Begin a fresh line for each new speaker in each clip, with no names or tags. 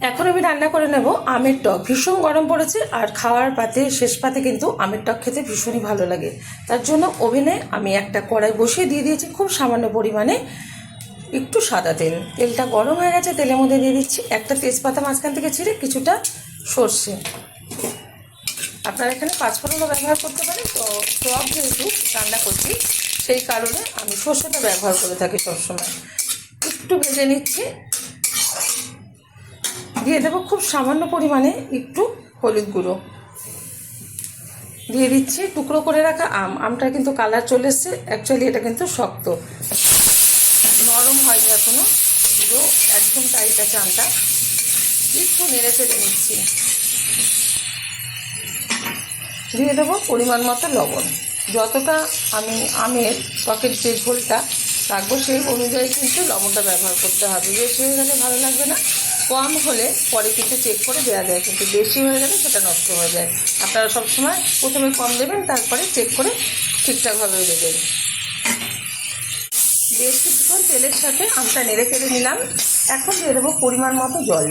এখন আমি রান্না করে নেব আমের টক। ভীষণ গরম পড়েছে আর খাওয়ার পাতে শেষ পাতে কিন্তু আমের টক খেতে ভীষণই ভালো লাগে। তার জন্য ওভেনে আমি একটা কড়াই বসিয়ে দিয়ে দিয়েছি খুব সামান্য পরিমাণে একটু সাদা তেল। তেলটা গরম হয়ে গেছে, তেলের মধ্যে দিয়ে দিচ্ছি একটা তেজপাতা মাঝখান থেকে ছিঁড়ে, কিছুটা সর্ষে। আপনারা এখানে পাঁচফোড়নও ব্যবহার করতে পারেন, তো টক যেহেতু রান্না করছি সেই কারণে আমি সর্ষেটা ব্যবহার করে থাকি সবসময়। একটু ভেজে নিচ্ছি, দিয়ে দেবো খুব সামান্য পরিমাণে একটু হলুদ গুঁড়ো, দিয়ে দিচ্ছি টুকরো করে রাখা আমটা কিন্তু কালার চলে এসছে। অ্যাকচুয়ালি এটা কিন্তু শক্ত, নরম হয়নি এখনো, পুরো একদম টাইট আছে আমটা। একটু নেড়ে চেড়ে নিচ্ছি, দিয়ে দেবো পরিমাণ মতো লবণ। যতটা আমি আমের টকের যে ঝোলটা রাখবো সেই অনুযায়ী কিন্তু লবণটা ব্যবহার করতে হবে। বেশি হয়ে গেলে ভালো লাগবে না, কম হলে পরে কিন্তু চেক করে দেওয়া যায়, কিন্তু বেশি হয়ে গেলে সেটা নষ্ট হয়ে যায়। আপনারা সবসময় প্রথমে কম দেবেন, তারপরে চেক করে ঠিকঠাকভাবে দেবেন। বেশ কিছুক্ষণ তেলের সাথে আমটা নেড়ে চেড়ে নিলাম। এখন দিয়ে দেবো পরিমাণ মতো জল।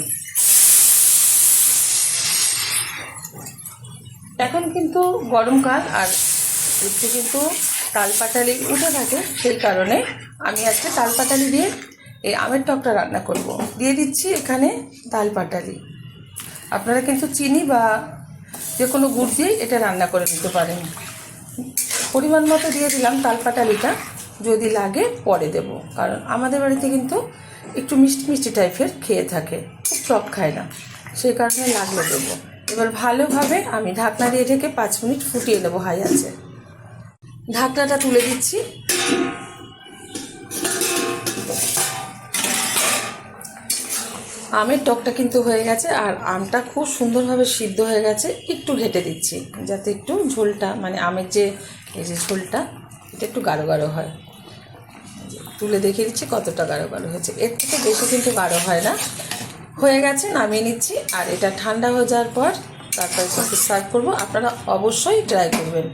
এখন কিন্তু গরমকাল আর একটু কিন্তু তালপাটালি উঠে থাকে, সেই কারণে আমি আজকে তালপাটালি দিয়ে এই আমের টকটা রান্না করব। দিয়ে দিচ্ছি এখানে তালপাটালি। আপনারা কিন্তু চিনি বা যে কোনো গুড় দিয়ে এটা রান্না করে নিতে পারেন। পরিমাণ মতো দিয়ে দিলাম তালপাটালিটা, যদি লাগে পরে দেব, কারণ আমাদের বাড়িতে কিন্তু একটু মিষ্টি মিষ্টি টাইপের খেয়ে থাকে, খুব টক খায় না, সেই কারণে লাগলে দেবো। এবার ভালোভাবে আমি ঢাকনা দিয়ে ঢেকে 5 মিনিট ফুটিয়ে নেবো হাই আছে। ঢাকনাটা তুলে দিচ্ছি। আমের টকটা কিন্তু হয়ে গেছে আর আমটা খুব সুন্দরভাবে সিদ্ধ হয়ে গেছে। একটু ঘেটে দিচ্ছি যাতে একটু ঝোলটা, মানে আমের যে এই যে ঝোলটা, এটা একটু গাঢ় গাঢ় হয়। তুলে দেখিয়ে দিচ্ছি কতটা গাঢ় গাঢ় হয়েছে, এর থেকে বেশি কিন্তু গাঢ় হয় না। হয়ে গেছে, নামিয়ে নিচ্ছি। আর এটা ঠান্ডা হয়ে যাওয়ার পর তারপরে সার্ভ করবো। আপনারা অবশ্যই ট্রাই করবেন।